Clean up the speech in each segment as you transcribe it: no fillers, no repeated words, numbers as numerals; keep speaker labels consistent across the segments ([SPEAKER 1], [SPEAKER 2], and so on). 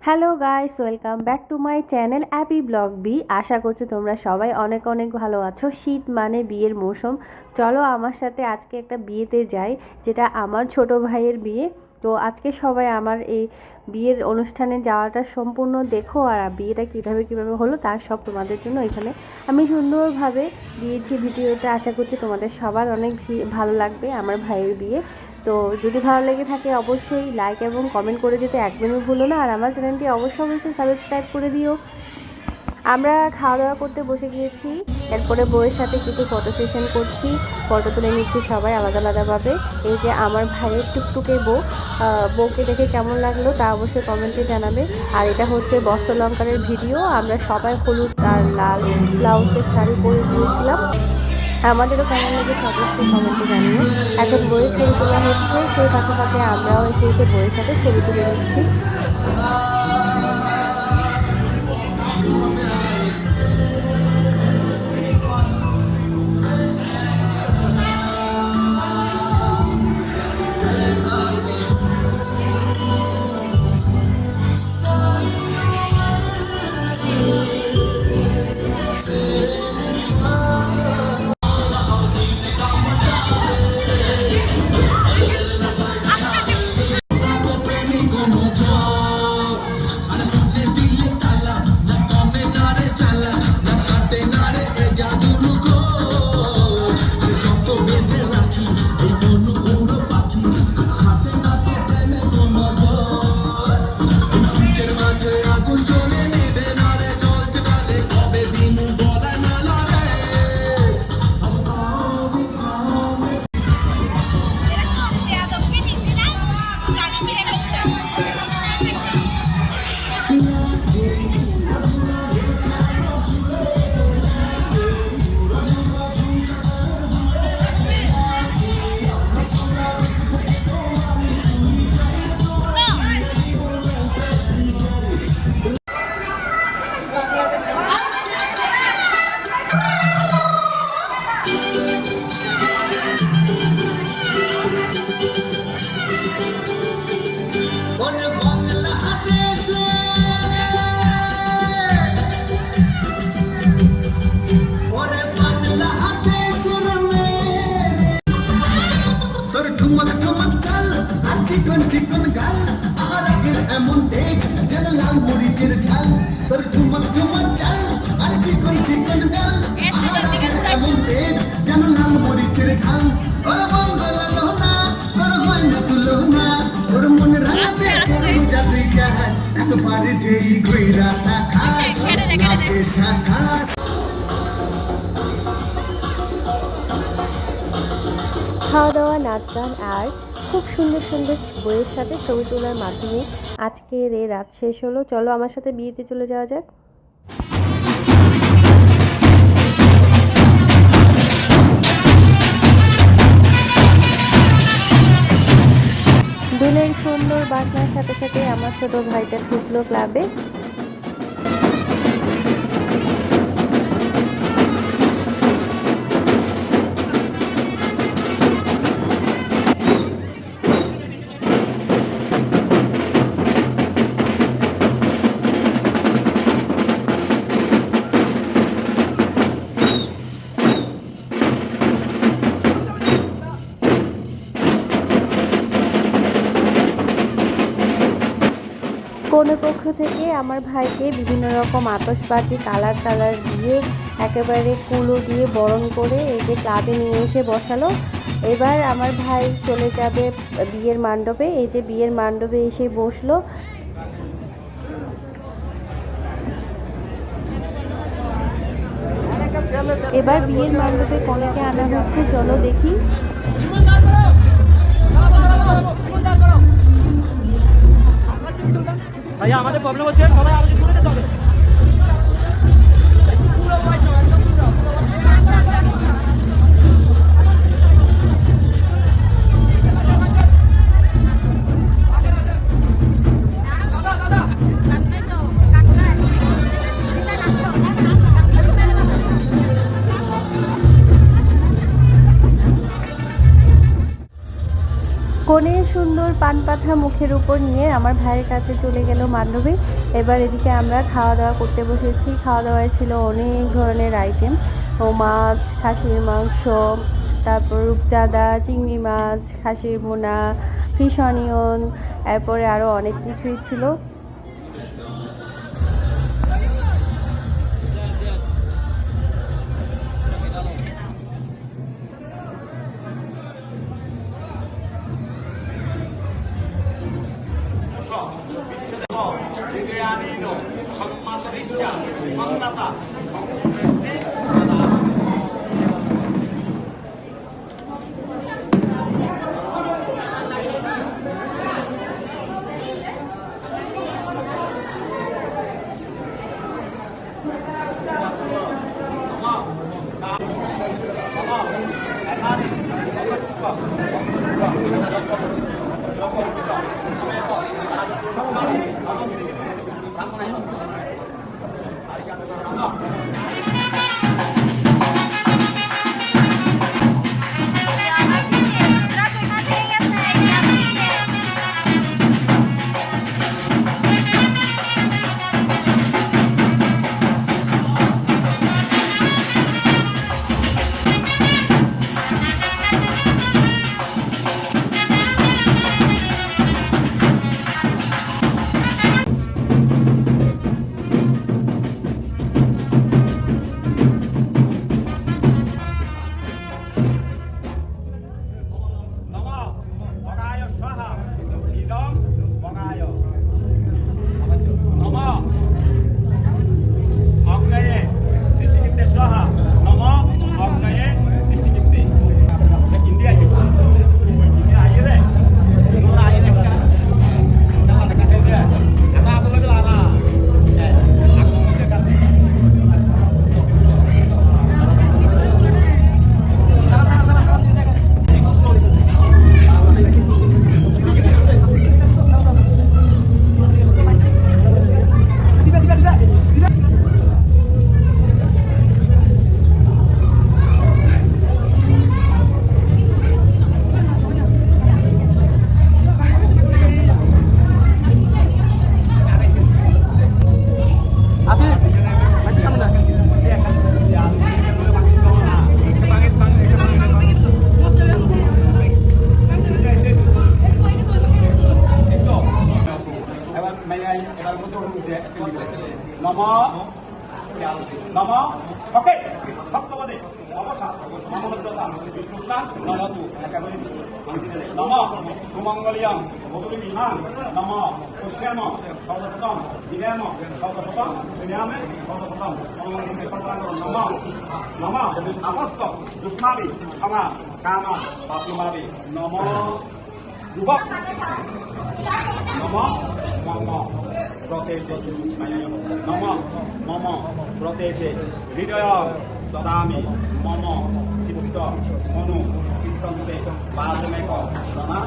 [SPEAKER 1] Hello guys, welcome back to my channel Api blog B. আশা করছি তোমরা সবাই অনেক অনেক ভালো আছো। শীত মানে বিয়ের মৌসুম। চলো আমার সাথে আজকে একটা বিয়েতে যাই, যেটা আমার ছোট ভাইয়ের বিয়ে। তো আজকে সবাই আমার এই বিয়ের অনুষ্ঠানে যাওয়াটা সম্পূর্ণ দেখো, আর বিয়েটা কীভাবে হলো তার সব তোমাদের জন্য এখানে আমি সুন্দরভাবে দিয়েছি ভিডিওটা। আশা করছি তোমাদের সবার অনেক ভালো লাগবে আমার ভাইয়ের বিয়ে। তো যদি ভালো লেগে থাকে অবশ্যই লাইক এবং কমেন্ট করে যেতে একদমই ভুলো না, আর আমার চ্যানেলটি অবশ্যই সাবস্ক্রাইব করে দিও। আমরা খাওয়া দাওয়া করতে বসে গিয়েছি, এরপরে বউয়ের সাথে কিছু ফটো সেশন করছি, ফটো তুলে নিচ্ছি সবাই আলাদা আলাদাভাবে। এই যে আমার ভাইয়ের টুকটুকে বউ, বউকে দেখে কেমন লাগলো তা অবশ্যই কমেন্টে জানাবে। আর এটা হচ্ছে বস্ত্রালঙ্কারের ভিডিও। আমরা সবাই হলুদ আর লাল ব্লাউজের শাড়ি পরে গিয়েছিলাম। আমাদেরও কেমন লেগেছে অবশ্যই কমেন্টে জানিও। এখন বইয়ের ছবি তোলা হচ্ছে, সেই ফাঁকে আমরাও এসে বইয়ের সাথে ছবি তুলে নিচ্ছি।
[SPEAKER 2] চিকন গাল আর আগের এমন তেজ যেন লাল মরিচের ঝাল। তোর ঠুমক ঠুমক চাল আর চিকন গাল আর আগের এমন তেজ যেন লাল মরিচের ঝাল। ওর বন্ধ না তোর হয় না তুলো না, তোর মনে রাখাতে করবো যা তুই চাস, একবারে যেই ঘুইরা থাকাস নাতে ঝাকাস।
[SPEAKER 1] খাওয়া দাওয়া, নাচ গান আর খুব সুন্দর সুন্দর বইয়ের সাথে ছবি তোলার মাধ্যমে আজকের এই রাত শেষ হলো। চলো আমার সাথে বিয়েতে চলে যাওয়া যাক। দুলের সুন্দর বাজনার সাথে সাথে আমার ছোট ভাইটা ঢুকলো ক্লাবে। কনে পক্ষ থেকে আমার ভাইকে বিভিন্ন রকম আতশবাজি কালার দিয়ে একেবারে কুলো দিয়ে বরণ করে এই যে ক্লাবে নিয়ে এসে বসালো। এবার আমার ভাই চলে যাবে বিয়ের মণ্ডপে। এই যে বিয়ের মণ্ডপে এসে বসলো। এবার বিয়ের মণ্ডপে কনেকে আনা হচ্ছে, চলো দেখি।
[SPEAKER 3] ভাইয়া আমাদের প্রবলেম হচ্ছে, সবাই আমাদের ঘুরে যেতে হবে।
[SPEAKER 1] ফোনে সুন্দর পান পাতা মুখের উপর নিয়ে আমার ভাইয়ের কাছে চলে গেল মান্ডবী। এবার এদিকে আমরা খাওয়া দাওয়া করতে বসেছি। খাওয়া দাওয়ায় ছিল অনেক ধরনের আইটেম, ও মাছ, খাসির মাংস, তারপর রূপচাঁদা, চিংড়ি মাছ, খাসির ভুনা, ফিশ অনিয়ন, এরপরে আরও অনেক কিছুই ছিল।
[SPEAKER 4] নম নম শকে সত্যপদে অবসা মমদ্রতা বিষ্ণুস্থান নমতু একাবলী নম সুমঙ্গলিয়ম বদুলিবিহান নম পুষ্যাম সর্বশতম জিগাম সর্বশতম শ্রীরামে সর্বশতম নম নম সমস্ত দুষ্মাবি ক্ষমা কামা পাপমাবি নম যুবক নম মম প্রতেজে নম মম প্রতেজে হৃদয় দদামি মম চিত্ত মনু চিত্তন্তে বাজমেক প্রণা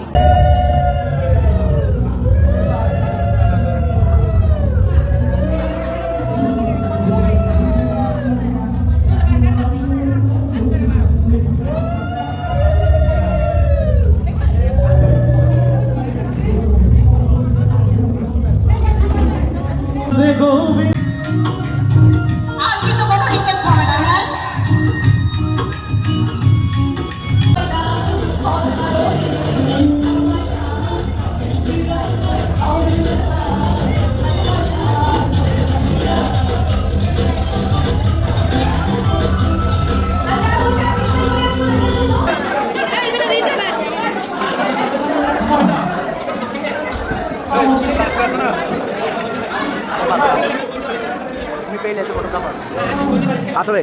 [SPEAKER 3] আসলে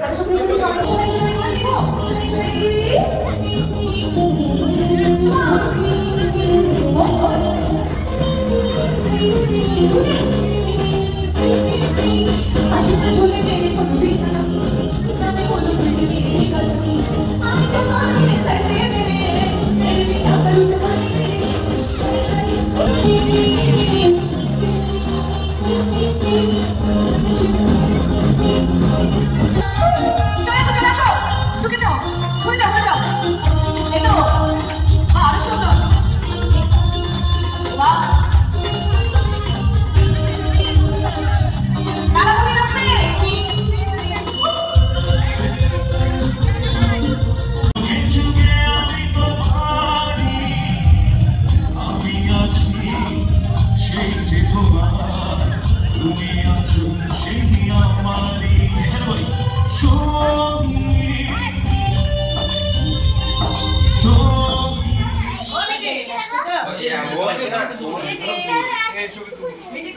[SPEAKER 5] ঢুকে যাও, ঘুরে যাও, ঘুরে যাও। এই তো, আরো সুন্দর। Mitik.